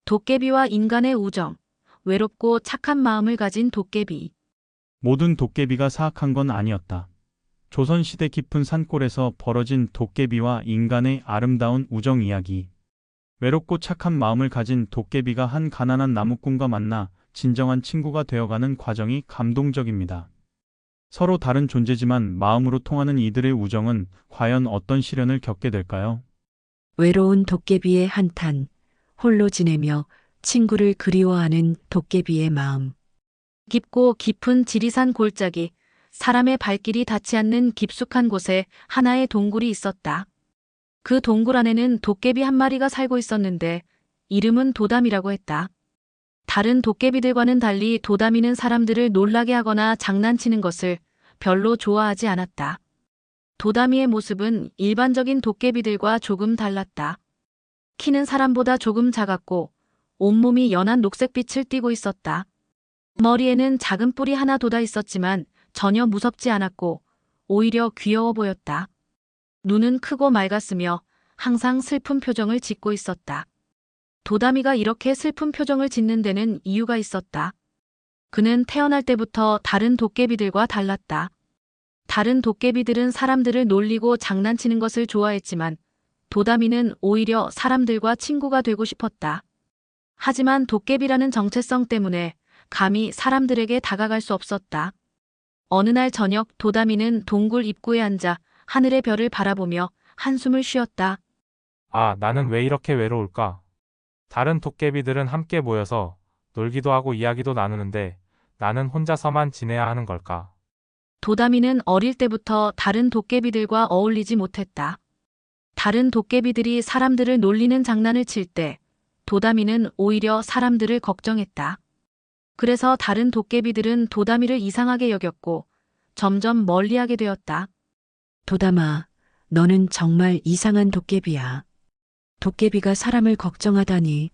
도깨비와 인간의 우정, 외롭고 착한 마음을 가진 도깨비. 모든 도깨비가 사악한 건 아니었다. 조선시대 깊은 산골에서 벌어진 도깨비와 인간의 아름다운 우정 이야기. 외롭고 착한 마음을 가진 도깨비가 한 가난한 나무꾼과 만나 진정한 친구가 되어가는 과정이 감동적입니다. 서로 다른 존재지만 마음으로 통하는 이들의 우정은 과연 어떤 시련을 겪게 될까요? 외로운 도깨비의 한탄, 홀로 지내며 친구를 그리워하는 도깨비의 마음. 깊고 깊은 지리산 골짜기, 사람의 발길이 닿지 않는 깊숙한 곳에 하나의 동굴이 있었다. 그 동굴 안에는 도깨비 한 마리가 살고 있었는데 이름은 도담이라고 했다. 다른 도깨비들과는 달리 도담이는 사람들을 놀라게 하거나 장난치는 것을 별로 좋아하지 않았다. 도담이의 모습은 일반적인 도깨비들과 조금 달랐다. 키는 사람보다 조금 작았고 온몸이 연한 녹색빛을 띠고 있었다. 머리에는 작은 뿔이 하나 돋아 있었지만 전혀 무섭지 않았고 오히려 귀여워 보였다. 눈은 크고 맑았으며 항상 슬픈 표정을 짓고 있었다. 도담이가 이렇게 슬픈 표정을 짓는 데는 이유가 있었다. 그는 태어날 때부터 다른 도깨비들과 달랐다. 다른 도깨비들은 사람들을 놀리고 장난치는 것을 좋아했지만 도담이는 오히려 사람들과 친구가 되고 싶었다. 하지만 도깨비라는 정체성 때문에 감히 사람들에게 다가갈 수 없었다. 어느 날 저녁 도담이는 동굴 입구에 앉아 하늘의 별을 바라보며 한숨을 쉬었다. 아, 나는 왜 이렇게 외로울까? 다른 도깨비들은 함께 모여서 놀기도 하고 이야기도 나누는데 나는 혼자서만 지내야 하는 걸까? 도담이는 어릴 때부터 다른 도깨비들과 어울리지 못했다. 다른 도깨비들이 사람들을 놀리는 장난을 칠 때 도담이는 오히려 사람들을 걱정했다. 그래서 다른 도깨비들은 도담이를 이상하게 여겼고 점점 멀리하게 되었다. 도담아, 너는 정말 이상한 도깨비야. 도깨비가 사람을 걱정하다니.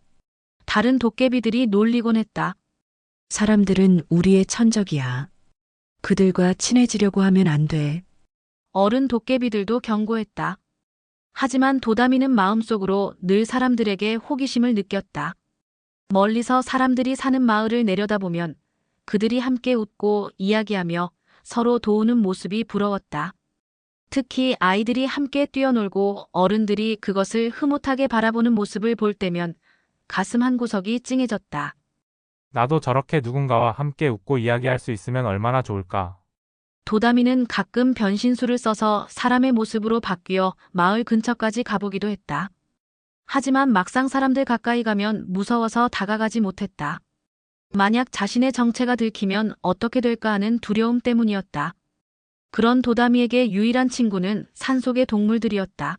다른 도깨비들이 놀리곤 했다. 사람들은 우리의 천적이야. 그들과 친해지려고 하면 안 돼. 어른 도깨비들도 경고했다. 하지만 도담이는 마음속으로 늘 사람들에게 호기심을 느꼈다. 멀리서 사람들이 사는 마을을 내려다보면 그들이 함께 웃고 이야기하며 서로 도우는 모습이 부러웠다. 특히 아이들이 함께 뛰어놀고 어른들이 그것을 흐뭇하게 바라보는 모습을 볼 때면 가슴 한구석이 찡해졌다. 나도 저렇게 누군가와 함께 웃고 이야기할 수 있으면 얼마나 좋을까? 도담이는 가끔 변신술을 써서 사람의 모습으로 바뀌어 마을 근처까지 가보기도 했다. 하지만 막상 사람들 가까이 가면 무서워서 다가가지 못했다. 만약 자신의 정체가 들키면 어떻게 될까 하는 두려움 때문이었다. 그런 도담이에게 유일한 친구는 산속의 동물들이었다.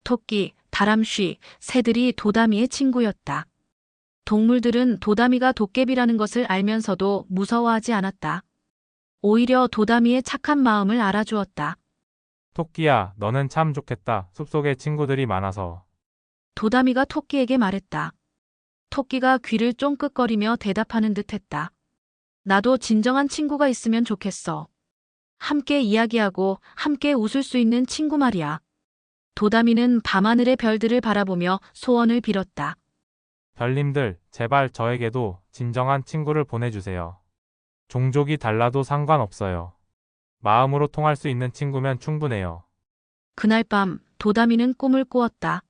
토끼, 다람쥐, 새들이 도담이의 친구였다. 동물들은 도담이가 도깨비라는 것을 알면서도 무서워하지 않았다. 오히려 도담이의 착한 마음을 알아주었다. 토끼야, 너는 참 좋겠다. 숲속에 친구들이 많아서. 도담이가 토끼에게 말했다. 토끼가 귀를 쫑긋거리며 대답하는 듯 했다. 나도 진정한 친구가 있으면 좋겠어. 함께 이야기하고 함께 웃을 수 있는 친구 말이야. 도담이는 밤하늘의 별들을 바라보며 소원을 빌었다. 별님들, 제발 저에게도 진정한 친구를 보내주세요. 종족이 달라도 상관없어요. 마음으로 통할 수 있는 친구면 충분해요. 그날 밤 도담이는 꿈을 꾸었다.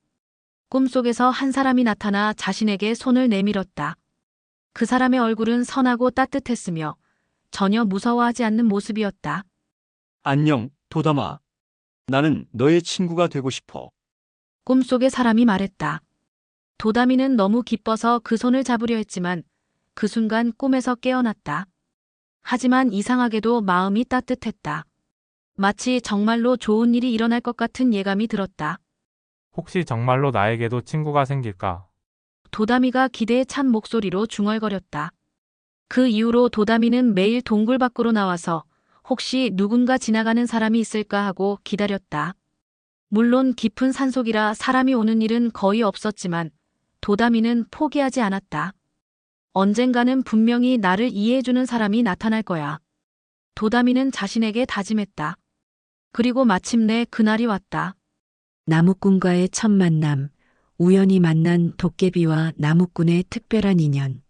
꿈속에서 한 사람이 나타나 자신에게 손을 내밀었다. 그 사람의 얼굴은 선하고 따뜻했으며 전혀 무서워하지 않는 모습이었다. 안녕, 도담아. 나는 너의 친구가 되고 싶어. 꿈속의 사람이 말했다. 도담이는 너무 기뻐서 그 손을 잡으려 했지만 그 순간 꿈에서 깨어났다. 하지만 이상하게도 마음이 따뜻했다. 마치 정말로 좋은 일이 일어날 것 같은 예감이 들었다. 혹시 정말로 나에게도 친구가 생길까? 도담이가 기대에 찬 목소리로 중얼거렸다. 그 이후로 도담이는 매일 동굴 밖으로 나와서 혹시 누군가 지나가는 사람이 있을까 하고 기다렸다. 물론 깊은 산속이라 사람이 오는 일은 거의 없었지만 도담이는 포기하지 않았다. 언젠가는 분명히 나를 이해해주는 사람이 나타날 거야. 도담이는 자신에게 다짐했다. 그리고 마침내 그날이 왔다. 나무꾼과의 첫 만남, 우연히 만난 도깨비와 나무꾼의 특별한 인연.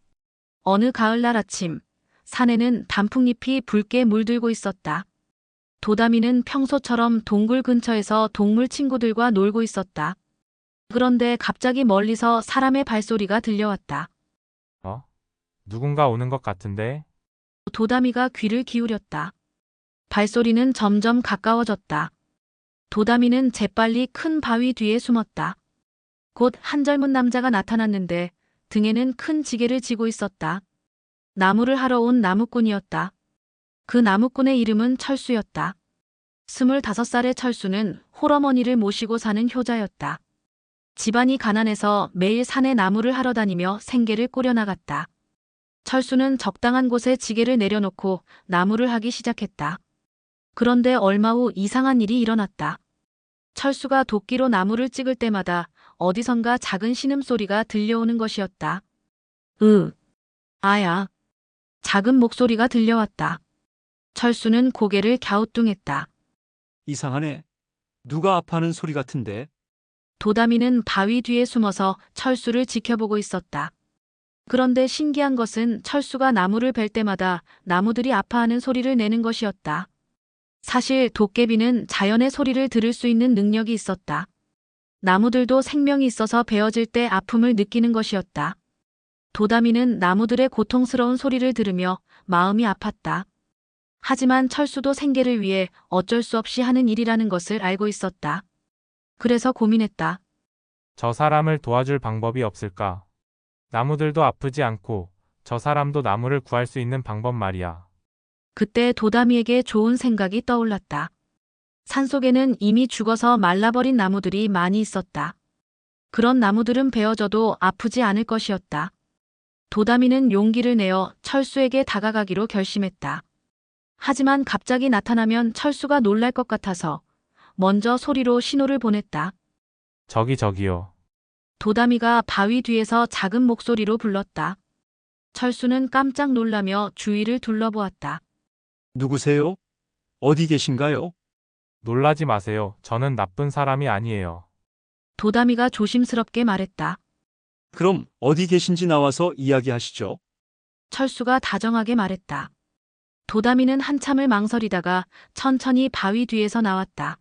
어느 가을날 아침, 산에는 단풍잎이 붉게 물들고 있었다. 도다미는 평소처럼 동굴 근처에서 동물 친구들과 놀고 있었다. 그런데 갑자기 멀리서 사람의 발소리가 들려왔다. 누군가 오는 것 같은데? 도다미가 귀를 기울였다. 발소리는 점점 가까워졌다. 도다미는 재빨리 큰 바위 뒤에 숨었다. 곧 한 젊은 남자가 나타났는데 등에는 큰 지게를 지고 있었다. 나무를 하러 온 나무꾼이었다. 그 나무꾼의 이름은 철수였다. 25살의 철수는 홀어머니를 모시고 사는 효자였다. 집안이 가난해서 매일 산에 나무를 하러 다니며 생계를 꾸려나갔다. 철수는 적당한 곳에 지게를 내려놓고 나무를 하기 시작했다. 그런데 얼마 후 이상한 일이 일어났다. 철수가 도끼로 나무를 찍을 때마다 어디선가 작은 신음소리가 들려오는 것이었다. 아야. 작은 목소리가 들려왔다. 철수는 고개를 갸우뚱했다. 이상하네. 누가 아파하는 소리 같은데? 도다미는 바위 뒤에 숨어서 철수를 지켜보고 있었다. 그런데 신기한 것은 철수가 나무를 벨 때마다 나무들이 아파하는 소리를 내는 것이었다. 사실 도깨비는 자연의 소리를 들을 수 있는 능력이 있었다. 나무들도 생명이 있어서 베어질 때 아픔을 느끼는 것이었다. 도다미는 나무들의 고통스러운 소리를 들으며 마음이 아팠다. 하지만 철수도 생계를 위해 어쩔 수 없이 하는 일이라는 것을 알고 있었다. 그래서 고민했다. 저 사람을 도와줄 방법이 없을까? 나무들도 아프지 않고 저 사람도 나무를 구할 수 있는 방법 말이야. 그때 도다미에게 좋은 생각이 떠올랐다. 산속에는 이미 죽어서 말라버린 나무들이 많이 있었다. 그런 나무들은 베어져도 아프지 않을 것이었다. 도다미는 용기를 내어 철수에게 다가가기로 결심했다. 하지만 갑자기 나타나면 철수가 놀랄 것 같아서 먼저 소리로 신호를 보냈다. 저기요. 도다미가 바위 뒤에서 작은 목소리로 불렀다. 철수는 깜짝 놀라며 주위를 둘러보았다. 누구세요? 어디 계신가요? 놀라지 마세요. 저는 나쁜 사람이 아니에요. 도다미가 조심스럽게 말했다. 그럼 어디 계신지 나와서 이야기하시죠. 철수가 다정하게 말했다. 도다미는 한참을 망설이다가 천천히 바위 뒤에서 나왔다.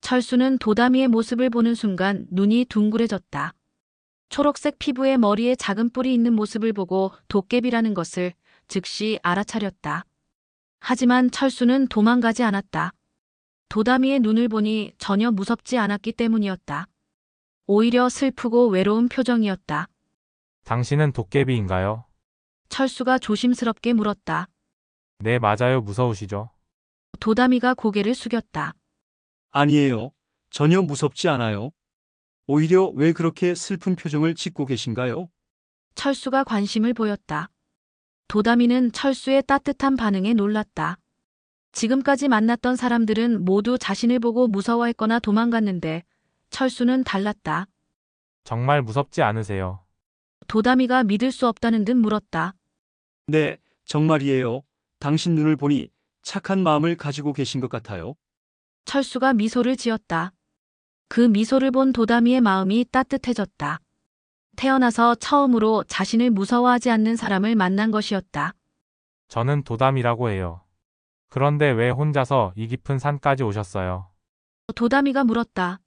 철수는 도다미의 모습을 보는 순간 눈이 둥그레졌다. 초록색 피부에 머리에 작은 뿔이 있는 모습을 보고 도깨비라는 것을 즉시 알아차렸다. 하지만 철수는 도망가지 않았다. 도다미의 눈을 보니 전혀 무섭지 않았기 때문이었다. 오히려 슬프고 외로운 표정이었다. 당신은 도깨비인가요? 철수가 조심스럽게 물었다. 네, 맞아요. 무서우시죠? 도다미가 고개를 숙였다. 아니에요. 전혀 무섭지 않아요. 오히려 왜 그렇게 슬픈 표정을 짓고 계신가요? 철수가 관심을 보였다. 도다미는 철수의 따뜻한 반응에 놀랐다. 지금까지 만났던 사람들은 모두 자신을 보고 무서워했거나 도망갔는데 철수는 달랐다. 정말 무섭지 않으세요? 도다미가 믿을 수 없다는 듯 물었다. 네, 정말이에요. 당신 눈을 보니 착한 마음을 가지고 계신 것 같아요. 철수가 미소를 지었다. 그 미소를 본 도다미의 마음이 따뜻해졌다. 태어나서 처음으로 자신을 무서워하지 않는 사람을 만난 것이었다. 저는 도담이라고 해요. 그런데 왜 혼자서 이 깊은 산까지 오셨어요? 도다미가 물었다.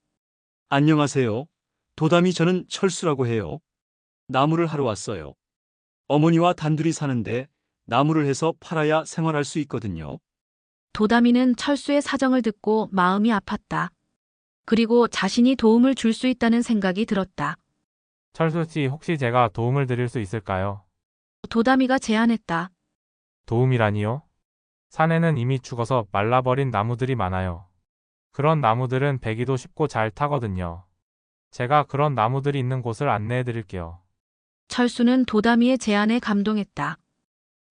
안녕하세요. 도담이 저는 철수라고 해요. 나무를 하러 왔어요. 어머니와 단둘이 사는데 나무를 해서 팔아야 생활할 수 있거든요. 도다미는 철수의 사정을 듣고 마음이 아팠다. 그리고 자신이 도움을 줄 수 있다는 생각이 들었다. 철수 씨, 혹시 제가 도움을 드릴 수 있을까요? 도다미가 제안했다. 도움이라니요? 산에는 이미 죽어서 말라버린 나무들이 많아요. 그런 나무들은 베기도 쉽고 잘 타거든요. 제가 그런 나무들이 있는 곳을 안내해 드릴게요. 철수는 도다미의 제안에 감동했다.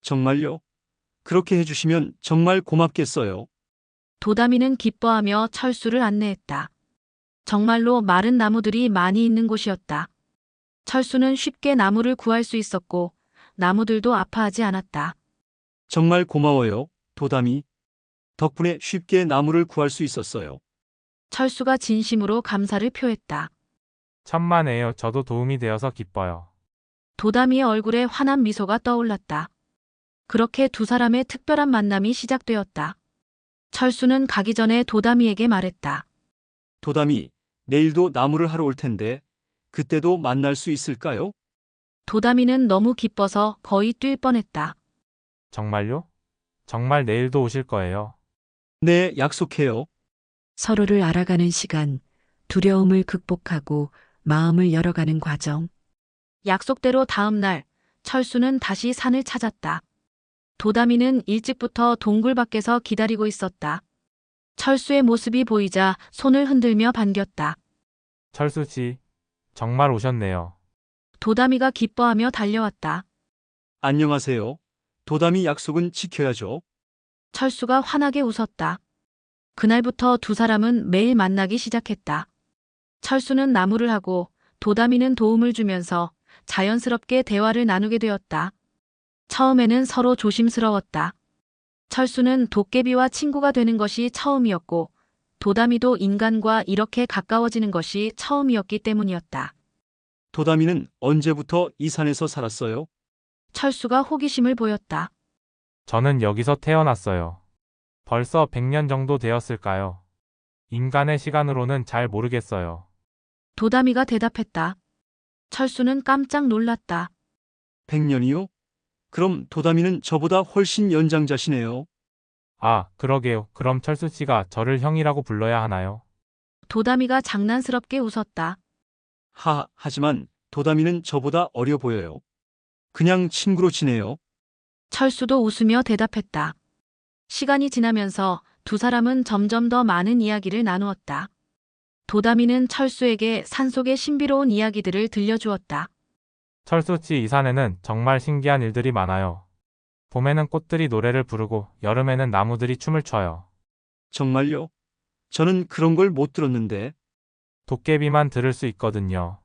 정말요? 그렇게 해주시면 정말 고맙겠어요. 도다미는 기뻐하며 철수를 안내했다. 정말로 마른 나무들이 많이 있는 곳이었다. 철수는 쉽게 나무를 구할 수 있었고 나무들도 아파하지 않았다. 정말 고마워요, 도담이. 덕분에 쉽게 나무를 구할 수 있었어요. 철수가 진심으로 감사를 표했다. 천만에요. 저도 도움이 되어서 기뻐요. 도담이의 얼굴에 환한 미소가 떠올랐다. 그렇게 두 사람의 특별한 만남이 시작되었다. 철수는 가기 전에 도담이에게 말했다. 도담이, 내일도 나무를 하러 올 텐데 그때도 만날 수 있을까요? 도담이는 너무 기뻐서 거의 뛸 뻔했다. 정말요? 정말 내일도 오실 거예요. 네, 약속해요. 서로를 알아가는 시간, 두려움을 극복하고 마음을 열어가는 과정. 약속대로 다음 날 철수는 다시 산을 찾았다. 도담이는 일찍부터 동굴 밖에서 기다리고 있었다. 철수의 모습이 보이자 손을 흔들며 반겼다. 철수 씨, 정말 오셨네요. 도담이가 기뻐하며 달려왔다. 안녕하세요. 도담이 약속은 지켜야죠. 철수가 환하게 웃었다. 그날부터 두 사람은 매일 만나기 시작했다. 철수는 나무를 하고 도담이는 도움을 주면서 자연스럽게 대화를 나누게 되었다. 처음에는 서로 조심스러웠다. 철수는 도깨비와 친구가 되는 것이 처음이었고 도담이도 인간과 이렇게 가까워지는 것이 처음이었기 때문이었다. 도담이는 언제부터 이 산에서 살았어요? 철수가 호기심을 보였다. 저는 여기서 태어났어요. 벌써 100년 정도 되었을까요? 인간의 시간으로는 잘 모르겠어요. 도담이가 대답했다. 철수는 깜짝 놀랐다. 100년이요? 그럼 도담이는 저보다 훨씬 연장자시네요. 아, 그러게요. 그럼 철수 씨가 저를 형이라고 불러야 하나요? 도담이가 장난스럽게 웃었다. 하지만 도담이는 저보다 어려 보여요. 그냥 친구로 지내요. 철수도 웃으며 대답했다. 시간이 지나면서 두 사람은 점점 더 많은 이야기를 나누었다. 도담이는 철수에게 산속의 신비로운 이야기들을 들려주었다. 철수 씨, 이 산에는 정말 신기한 일들이 많아요. 봄에는 꽃들이 노래를 부르고 여름에는 나무들이 춤을 춰요. 정말요? 저는 그런 걸 못 들었는데. 도깨비만 들을 수 있거든요.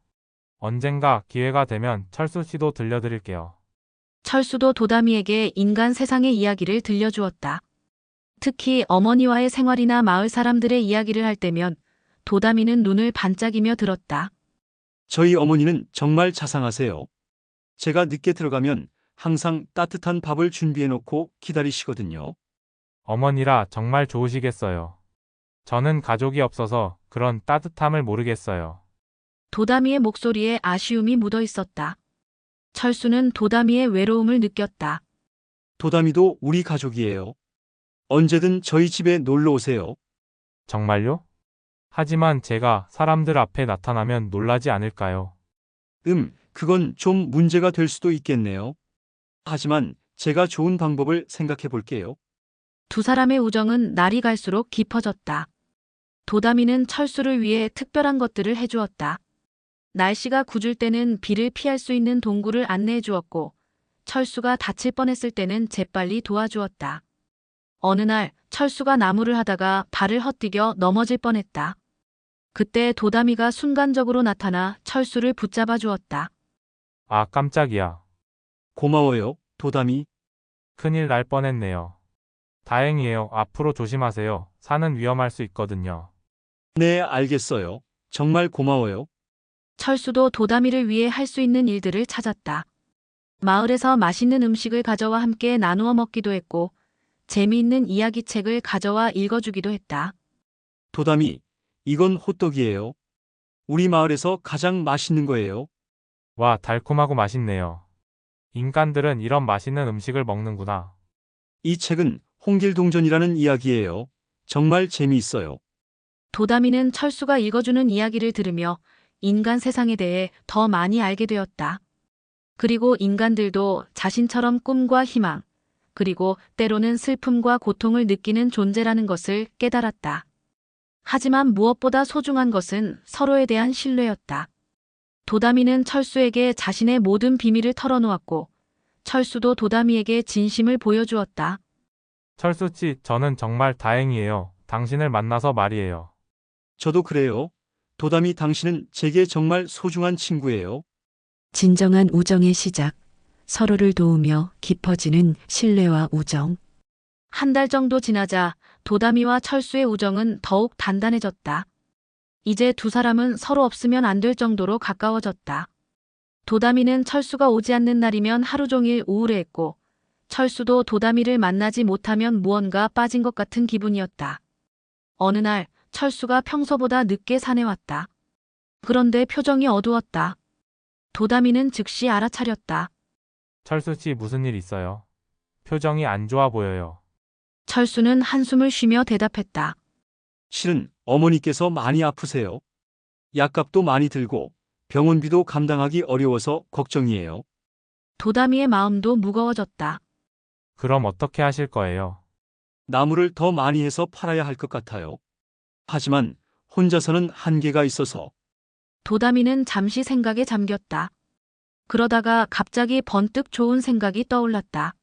언젠가 기회가 되면 철수 씨도 들려드릴게요. 철수도 도담이에게 인간 세상의 이야기를 들려주었다. 특히 어머니와의 생활이나 마을 사람들의 이야기를 할 때면 도담이는 눈을 반짝이며 들었다. 저희 어머니는 정말 자상하세요. 제가 늦게 들어가면 항상 따뜻한 밥을 준비해 놓고 기다리시거든요. 어머니라 정말 좋으시겠어요. 저는 가족이 없어서 그런 따뜻함을 모르겠어요. 도담이의 목소리에 아쉬움이 묻어 있었다. 철수는 도담이의 외로움을 느꼈다. 도담이도 우리 가족이에요. 언제든 저희 집에 놀러 오세요. 정말요? 하지만 제가 사람들 앞에 나타나면 놀라지 않을까요? 그건 좀 문제가 될 수도 있겠네요. 하지만 제가 좋은 방법을 생각해 볼게요. 두 사람의 우정은 날이 갈수록 깊어졌다. 도담이는 철수를 위해 특별한 것들을 해주었다. 날씨가 궂을 때는 비를 피할 수 있는 동굴을 안내해 주었고, 철수가 다칠 뻔했을 때는 재빨리 도와주었다. 어느 날 철수가 나무를 하다가 발을 헛디뎌 넘어질 뻔했다. 그때 도담이가 순간적으로 나타나 철수를 붙잡아 주었다. 아, 깜짝이야. 고마워요, 도담이. 큰일 날 뻔했네요. 다행이에요. 앞으로 조심하세요. 산은 위험할 수 있거든요. 네, 알겠어요. 정말 고마워요. 철수도 도담이를 위해 할 수 있는 일들을 찾았다. 마을에서 맛있는 음식을 가져와 함께 나누어 먹기도 했고, 재미있는 이야기책을 가져와 읽어주기도 했다. 도담이, 이건 호떡이에요. 우리 마을에서 가장 맛있는 거예요. 와, 달콤하고 맛있네요. 인간들은 이런 맛있는 음식을 먹는구나. 이 책은 홍길동전이라는 이야기예요. 정말 재미있어요. 도담이는 철수가 읽어주는 이야기를 들으며 인간 세상에 대해 더 많이 알게 되었다. 그리고 인간들도 자신처럼 꿈과 희망, 그리고 때로는 슬픔과 고통을 느끼는 존재라는 것을 깨달았다. 하지만 무엇보다 소중한 것은 서로에 대한 신뢰였다. 도담이는 철수에게 자신의 모든 비밀을 털어놓았고, 철수도 도담이에게 진심을 보여주었다. 철수 씨, 저는 정말 다행이에요. 당신을 만나서 말이에요. 저도 그래요. 도담이 당신은 제게 정말 소중한 친구예요. 진정한 우정의 시작. 서로를 도우며 깊어지는 신뢰와 우정. 한 달 정도 지나자 도담이와 철수의 우정은 더욱 단단해졌다. 이제 두 사람은 서로 없으면 안 될 정도로 가까워졌다. 도담이는 철수가 오지 않는 날이면 하루 종일 우울해했고 철수도 도담이를 만나지 못하면 무언가 빠진 것 같은 기분이었다. 어느 날 철수가 평소보다 늦게 산에 왔다. 그런데 표정이 어두웠다. 도담이는 즉시 알아차렸다. 철수 씨 무슨 일 있어요? 표정이 안 좋아 보여요. 철수는 한숨을 쉬며 대답했다. 실은 어머니께서 많이 아프세요. 약값도 많이 들고 병원비도 감당하기 어려워서 걱정이에요. 도담이의 마음도 무거워졌다. 그럼 어떻게 하실 거예요? 나무를 더 많이 해서 팔아야 할 것 같아요. 하지만 혼자서는 한계가 있어서 도담이는 잠시 생각에 잠겼다. 그러다가 갑자기 번뜩 좋은 생각이 떠올랐다.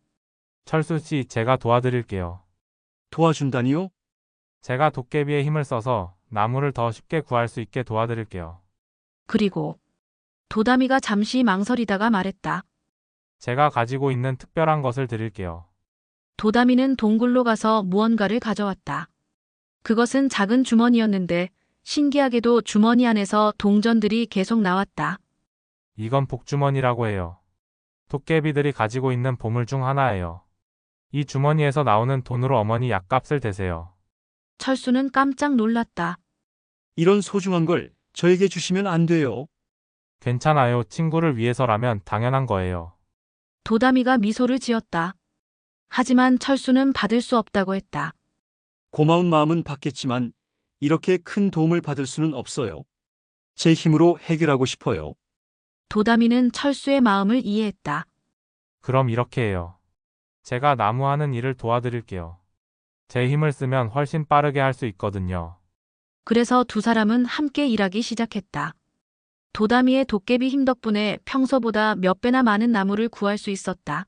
철수 씨, 제가 도와드릴게요. 도와준다니요? 제가 도깨비의 힘을 써서 나무를 더 쉽게 구할 수 있게 도와드릴게요. 그리고 도담이가 잠시 망설이다가 말했다. 제가 가지고 있는 특별한 것을 드릴게요. 도담이는 동굴로 가서 무언가를 가져왔다. 그것은 작은 주머니였는데 신기하게도 주머니 안에서 동전들이 계속 나왔다. 이건 복주머니라고 해요. 도깨비들이 가지고 있는 보물 중 하나예요. 이 주머니에서 나오는 돈으로 어머니 약값을 대세요. 철수는 깜짝 놀랐다. 이런 소중한 걸 저에게 주시면 안 돼요. 괜찮아요. 친구를 위해서라면 당연한 거예요. 도담이가 미소를 지었다. 하지만 철수는 받을 수 없다고 했다. 고마운 마음은 받겠지만 이렇게 큰 도움을 받을 수는 없어요. 제 힘으로 해결하고 싶어요. 도담이는 철수의 마음을 이해했다. 그럼 이렇게 해요. 제가 나무 하는 일을 도와드릴게요. 제 힘을 쓰면 훨씬 빠르게 할 수 있거든요. 그래서 두 사람은 함께 일하기 시작했다. 도담이의 도깨비 힘 덕분에 평소보다 몇 배나 많은 나무를 구할 수 있었다.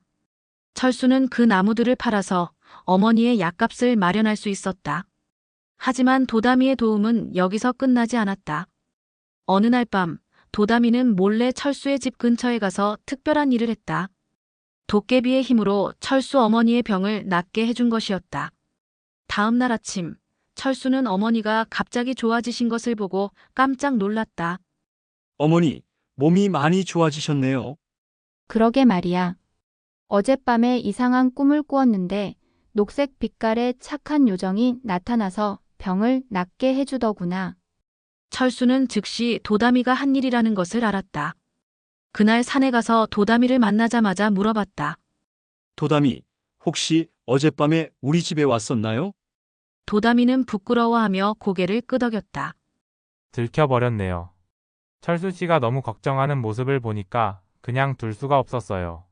철수는 그 나무들을 팔아서 어머니의 약값을 마련할 수 있었다. 하지만 도담이의 도움은 여기서 끝나지 않았다. 어느 날 밤, 도담이는 몰래 철수의 집 근처에 가서 특별한 일을 했다. 도깨비의 힘으로 철수 어머니의 병을 낫게 해준 것이었다. 다음 날 아침, 철수는 어머니가 갑자기 좋아지신 것을 보고 깜짝 놀랐다. 어머니, 몸이 많이 좋아지셨네요. 그러게 말이야. 어젯밤에 이상한 꿈을 꾸었는데 녹색 빛깔의 착한 요정이 나타나서 병을 낫게 해주더구나. 철수는 즉시 도담이가 한 일이라는 것을 알았다. 그날 산에 가서 도담이를 만나자마자 물어봤다. 도담이, 혹시 어젯밤에 우리 집에 왔었나요? 도담이는 부끄러워하며 고개를 끄덕였다. 들켜버렸네요. 철수 씨가 너무 걱정하는 모습을 보니까 그냥 둘 수가 없었어요.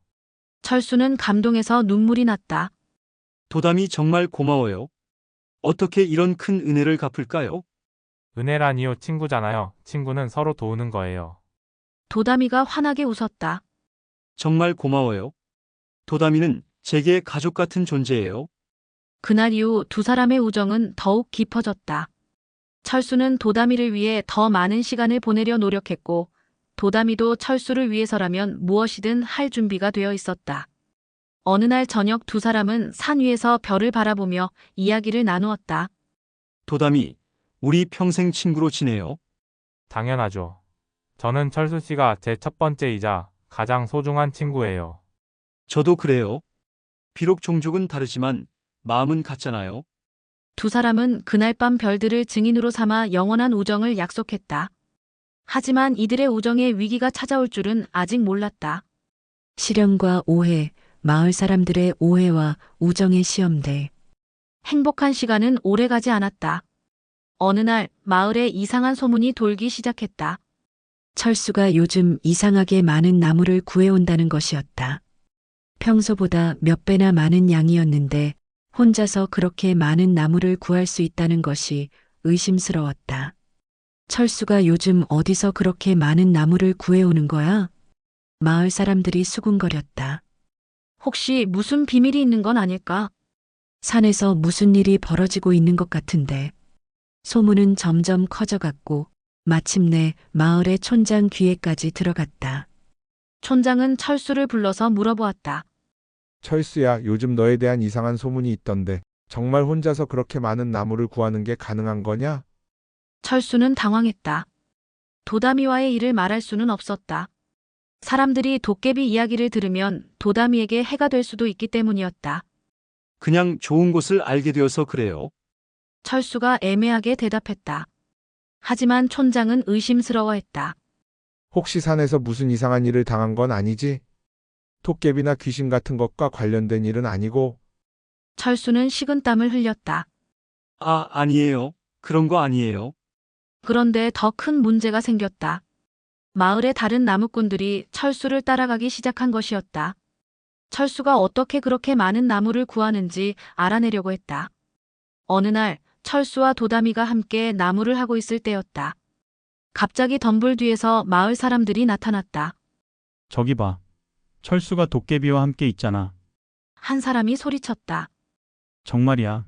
철수는 감동해서 눈물이 났다. 도담이 정말 고마워요. 어떻게 이런 큰 은혜를 갚을까요? 은혜라니요, 친구잖아요. 친구는 서로 도우는 거예요. 도담이가 환하게 웃었다. 정말 고마워요. 도담이는 제게 가족 같은 존재예요. 그날 이후 두 사람의 우정은 더욱 깊어졌다. 철수는 도담이를 위해 더 많은 시간을 보내려 노력했고, 도담이도 철수를 위해서라면 무엇이든 할 준비가 되어 있었다. 어느 날 저녁 두 사람은 산 위에서 별을 바라보며 이야기를 나누었다. 도담이, 우리 평생 친구로 지내요. 당연하죠. 저는 철수 씨가 제 첫 번째이자 가장 소중한 친구예요. 저도 그래요. 비록 종족은 다르지만 마음은 같잖아요. 두 사람은 그날 밤 별들을 증인으로 삼아 영원한 우정을 약속했다. 하지만 이들의 우정에 위기가 찾아올 줄은 아직 몰랐다. 시련과 오해, 마을 사람들의 오해와 우정의 시험대. 행복한 시간은 오래가지 않았다. 어느 날 마을에 이상한 소문이 돌기 시작했다. 철수가 요즘 이상하게 많은 나무를 구해온다는 것이었다. 평소보다 몇 배나 많은 양이었는데 혼자서 그렇게 많은 나무를 구할 수 있다는 것이 의심스러웠다. 철수가 요즘 어디서 그렇게 많은 나무를 구해오는 거야? 마을 사람들이 수군거렸다. 혹시 무슨 비밀이 있는 건 아닐까? 산에서 무슨 일이 벌어지고 있는 것 같은데. 소문은 점점 커져갔고 마침내 마을의 촌장 귀에까지 들어갔다. 촌장은 철수를 불러서 물어보았다. 철수야, 요즘 너에 대한 이상한 소문이 있던데 정말 혼자서 그렇게 많은 나무를 구하는 게 가능한 거냐? 철수는 당황했다. 도다미와의 일을 말할 수는 없었다. 사람들이 도깨비 이야기를 들으면 도다미에게 해가 될 수도 있기 때문이었다. 그냥 좋은 곳을 알게 되어서 그래요. 철수가 애매하게 대답했다. 하지만 촌장은 의심스러워했다. 혹시 산에서 무슨 이상한 일을 당한 건 아니지? 도깨비나 귀신 같은 것과 관련된 일은 아니고. 철수는 식은땀을 흘렸다. 아니에요. 그런 거 아니에요. 그런데 더 큰 문제가 생겼다. 마을의 다른 나무꾼들이 철수를 따라가기 시작한 것이었다. 철수가 어떻게 그렇게 많은 나무를 구하는지 알아내려고 했다. 어느 날 철수와 도다미가 함께 나무를 하고 있을 때였다. 갑자기 덤불 뒤에서 마을 사람들이 나타났다. 저기 봐. 철수가 도깨비와 함께 있잖아. 한 사람이 소리쳤다. 정말이야.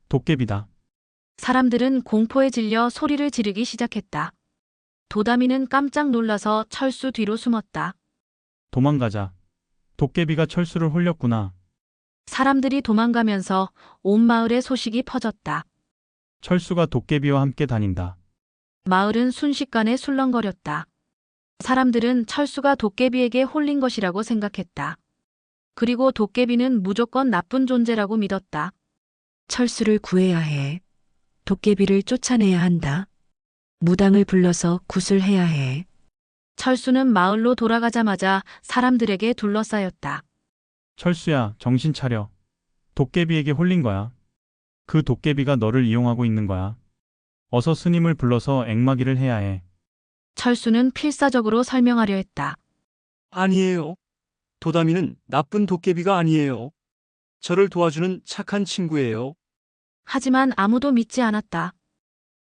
도깨비다. 사람들은 공포에 질려 소리를 지르기 시작했다. 도다미는 깜짝 놀라서 철수 뒤로 숨었다. 도망가자. 도깨비가 철수를 홀렸구나. 사람들이 도망가면서 온 마을에 소식이 퍼졌다. 철수가 도깨비와 함께 다닌다. 마을은 순식간에 술렁거렸다. 사람들은 철수가 도깨비에게 홀린 것이라고 생각했다. 그리고 도깨비는 무조건 나쁜 존재라고 믿었다. 철수를 구해야 해. 도깨비를 쫓아내야 한다. 무당을 불러서 구슬해야 해. 철수는 마을로 돌아가자마자 사람들에게 둘러싸였다. 철수야, 정신 차려. 도깨비에게 홀린 거야. 그 도깨비가 너를 이용하고 있는 거야. 어서 스님을 불러서 앵마기를 해야 해. 철수는 필사적으로 설명하려 했다. 아니에요. 도다미는 나쁜 도깨비가 아니에요. 저를 도와주는 착한 친구예요. 하지만 아무도 믿지 않았다.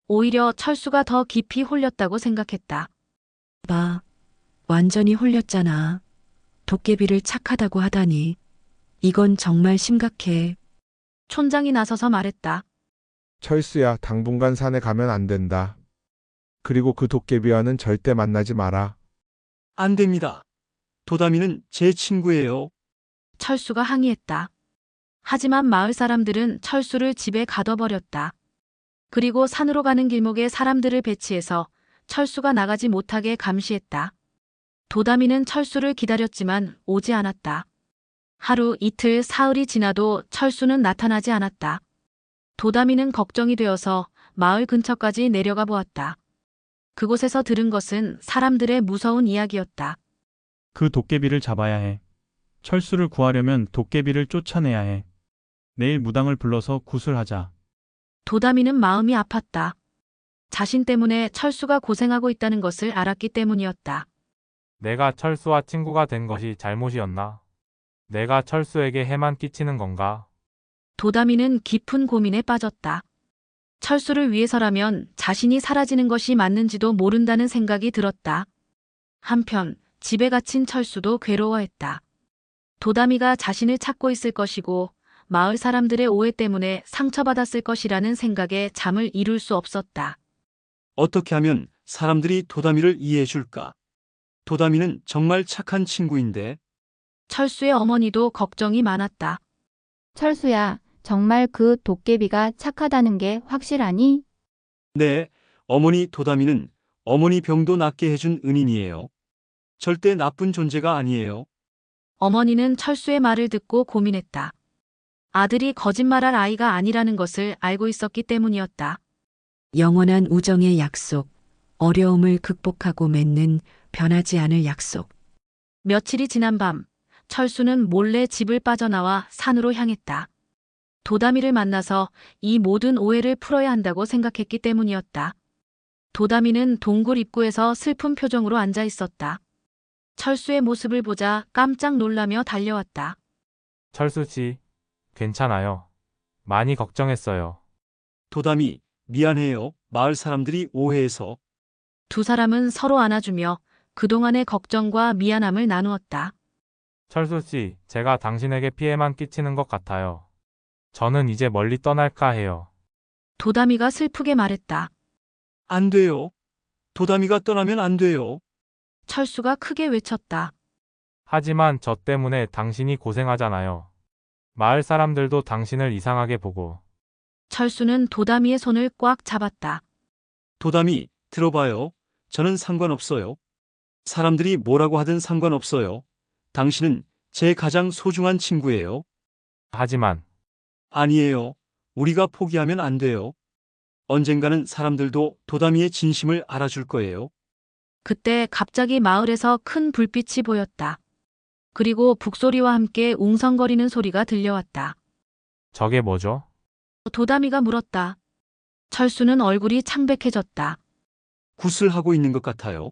오히려 철수가 더 깊이 홀렸다고 생각했다. 봐. 완전히 홀렸잖아. 도깨비를 착하다고 하다니. 이건 정말 심각해. 촌장이 나서서 말했다. 철수야, 당분간 산에 가면 안 된다. 그리고 그 도깨비와는 절대 만나지 마라. 안 됩니다. 도다미는 제 친구예요. 철수가 항의했다. 하지만 마을 사람들은 철수를 집에 가둬버렸다. 그리고 산으로 가는 길목에 사람들을 배치해서 철수가 나가지 못하게 감시했다. 도다미는 철수를 기다렸지만 오지 않았다. 하루 이틀 사흘이 지나도 철수는 나타나지 않았다. 도다미는 걱정이 되어서 마을 근처까지 내려가 보았다. 그곳에서 들은 것은 사람들의 무서운 이야기였다. 그 도깨비를 잡아야 해. 철수를 구하려면 도깨비를 쫓아내야 해. 내일 무당을 불러서 구슬하자. 도다미는 마음이 아팠다. 자신 때문에 철수가 고생하고 있다는 것을 알았기 때문이었다. 내가 철수와 친구가 된 것이 잘못이었나? 내가 철수에게 해만 끼치는 건가? 도다미는 깊은 고민에 빠졌다. 철수를 위해서라면 자신이 사라지는 것이 맞는지도 모른다는 생각이 들었다. 한편 집에 갇힌 철수도 괴로워했다. 도다미가 자신을 찾고 있을 것이고 마을 사람들의 오해 때문에 상처받았을 것이라는 생각에 잠을 이룰 수 없었다. 어떻게 하면 사람들이 도다미를 이해해 줄까? 도다미는 정말 착한 친구인데. 철수의 어머니도 걱정이 많았다. 철수야, 정말 그 도깨비가 착하다는 게 확실하니? 네, 어머니 도다미는 어머니 병도 낫게 해준 은인이에요. 절대 나쁜 존재가 아니에요. 어머니는 철수의 말을 듣고 고민했다. 아들이 거짓말할 아이가 아니라는 것을 알고 있었기 때문이었다. 영원한 우정의 약속. 어려움을 극복하고 맺는 변하지 않을 약속. 며칠이 지난 밤, 철수는 몰래 집을 빠져나와 산으로 향했다. 도다미를 만나서 이 모든 오해를 풀어야 한다고 생각했기 때문이었다. 도다미는 동굴 입구에서 슬픈 표정으로 앉아 있었다. 철수의 모습을 보자 깜짝 놀라며 달려왔다. 철수 씨, 괜찮아요. 많이 걱정했어요. 도다미, 미안해요. 마을 사람들이 오해해서. 두 사람은 서로 안아주며 그동안의 걱정과 미안함을 나누었다. 철수 씨, 제가 당신에게 피해만 끼치는 것 같아요. 저는 이제 멀리 떠날까 해요. 도다미가 슬프게 말했다. 안 돼요. 도다미가 떠나면 안 돼요. 철수가 크게 외쳤다. 하지만 저 때문에 당신이 고생하잖아요. 마을 사람들도 당신을 이상하게 보고. 철수는 도다미의 손을 꽉 잡았다. 도담이, 들어봐요. 저는 상관없어요. 사람들이 뭐라고 하든 상관없어요. 당신은 제 가장 소중한 친구예요. 하지만 아니에요. 우리가 포기하면 안 돼요. 언젠가는 사람들도 도담이의 진심을 알아줄 거예요. 그때 갑자기 마을에서 큰 불빛이 보였다. 그리고 북소리와 함께 웅성거리는 소리가 들려왔다. 저게 뭐죠? 도담이가 물었다. 철수는 얼굴이 창백해졌다. 굿을 있는 것 같아요.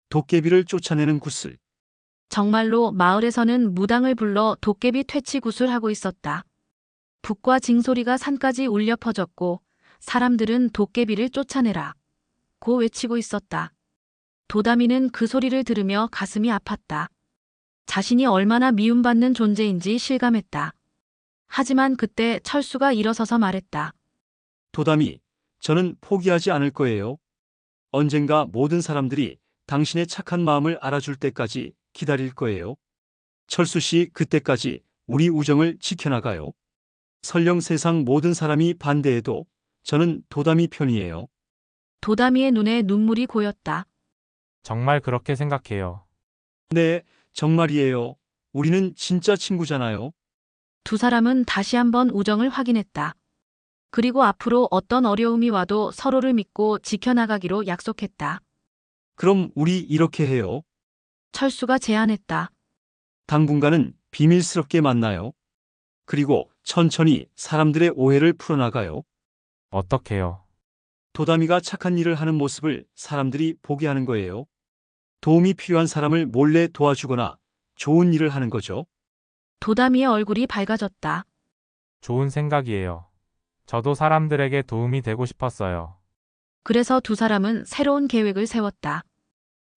도깨비를 쫓아내는 굿을. 정말로 마을에서는 무당을 불러 도깨비 퇴치 굿을 하고 있었다. 북과 징소리가 산까지 울려 퍼졌고 사람들은 도깨비를 쫓아내라 고 외치고 있었다. 도담이는 그 소리를 들으며 가슴이 아팠다. 자신이 얼마나 미움받는 존재인지 실감했다. 하지만 그때 철수가 일어서서 말했다. 도담이, 저는 포기하지 않을 거예요. 언젠가 모든 사람들이 당신의 착한 마음을 알아줄 때까지 기다릴 거예요. 철수 씨, 그때까지 우리 우정을 지켜나가요. 설령 세상 모든 사람이 반대해도 저는 도담이 편이에요. 도담이의 눈에 눈물이 고였다. 정말 그렇게 생각해요. 네, 정말이에요. 우리는 진짜 친구잖아요. 두 사람은 다시 한번 우정을 확인했다. 그리고 앞으로 어떤 어려움이 와도 서로를 믿고 지켜나가기로 약속했다. 그럼 우리 이렇게 해요. 철수가 제안했다. 당분간은 비밀스럽게 만나요. 그리고 천천히 사람들의 오해를 풀어나가요. 어떻게요? 도담이가 착한 일을 하는 모습을 사람들이 보게 하는 거예요. 도움이 필요한 사람을 몰래 도와주거나 좋은 일을 하는 거죠. 도담이의 얼굴이 밝아졌다. 좋은 생각이에요. 저도 사람들에게 도움이 되고 싶었어요. 그래서 두 사람은 새로운 계획을 세웠다.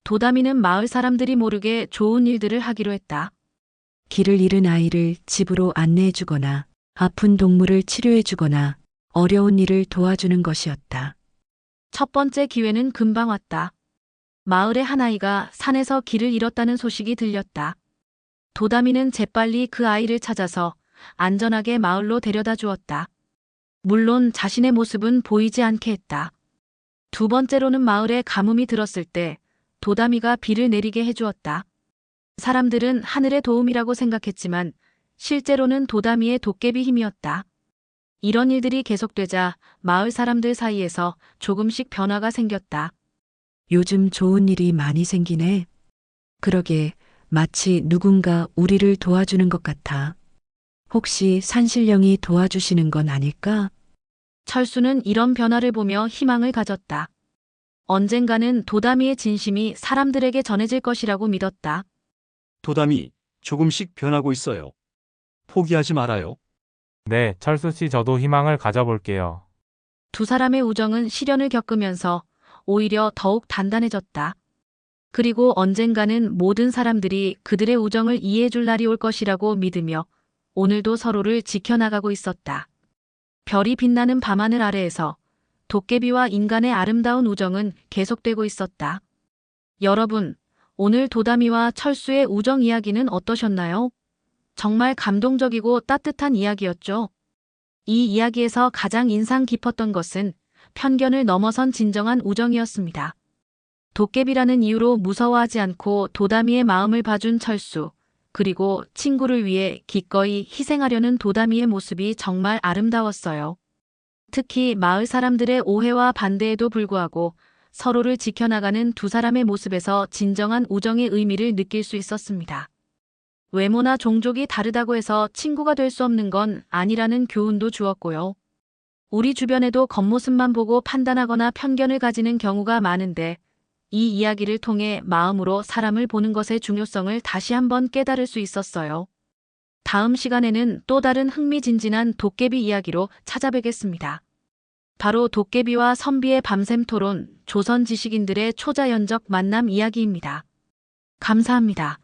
도담이는 마을 사람들이 모르게 좋은 일들을 하기로 했다. 길을 잃은 아이를 집으로 안내해주거나 아픈 동물을 치료해주거나 어려운 일을 도와주는 것이었다. 첫 번째 기회는 금방 왔다. 마을의 한 아이가 산에서 길을 잃었다는 소식이 들렸다. 도담이는 재빨리 그 아이를 찾아서 안전하게 마을로 데려다 주었다. 물론 자신의 모습은 보이지 않게 했다. 두 번째로는 마을에 가뭄이 들었을 때 도담이가 비를 내리게 해주었다. 사람들은 하늘의 도움이라고 생각했지만 실제로는 도담이의 도깨비 힘이었다. 이런 일들이 계속되자 마을 사람들 사이에서 조금씩 변화가 생겼다. 요즘 좋은 일이 많이 생기네. 그러게 마치 누군가 우리를 도와주는 것 같아. 혹시 산신령이 도와주시는 건 아닐까? 철수는 이런 변화를 보며 희망을 가졌다. 언젠가는 도담이의 진심이 사람들에게 전해질 것이라고 믿었다. 도담이 조금씩 변하고 있어요. 포기하지 말아요. 네, 철수 씨, 저도 희망을 가져볼게요. 두 사람의 우정은 시련을 겪으면서 오히려 더욱 단단해졌다. 그리고 언젠가는 모든 사람들이 그들의 우정을 이해해줄 날이 올 것이라고 믿으며 오늘도 서로를 지켜나가고 있었다. 별이 빛나는 밤하늘 아래에서 도깨비와 인간의 아름다운 우정은 계속되고 있었다. 여러분, 오늘 도담이와 철수의 우정 이야기는 어떠셨나요? 정말 감동적이고 따뜻한 이야기였죠. 이 이야기에서 가장 인상 깊었던 것은 편견을 넘어선 진정한 우정이었습니다. 도깨비라는 이유로 무서워하지 않고 도담이의 마음을 봐준 철수, 그리고 친구를 위해 기꺼이 희생하려는 도담이의 모습이 정말 아름다웠어요. 특히 마을 사람들의 오해와 반대에도 불구하고 서로를 지켜나가는 두 사람의 모습에서 진정한 우정의 의미를 느낄 수 있었습니다. 외모나 종족이 다르다고 해서 친구가 될 수 없는 건 아니라는 교훈도 주었고요. 우리 주변에도 겉모습만 보고 판단하거나 편견을 가지는 경우가 많은데 이 이야기를 통해 마음으로 사람을 보는 것의 중요성을 다시 한번 깨달을 수 있었어요. 다음 시간에는 또 다른 흥미진진한 도깨비 이야기로 찾아뵙겠습니다. 바로 도깨비와 선비의 밤샘 토론, 조선 지식인들의 초자연적 만남 이야기입니다. 감사합니다.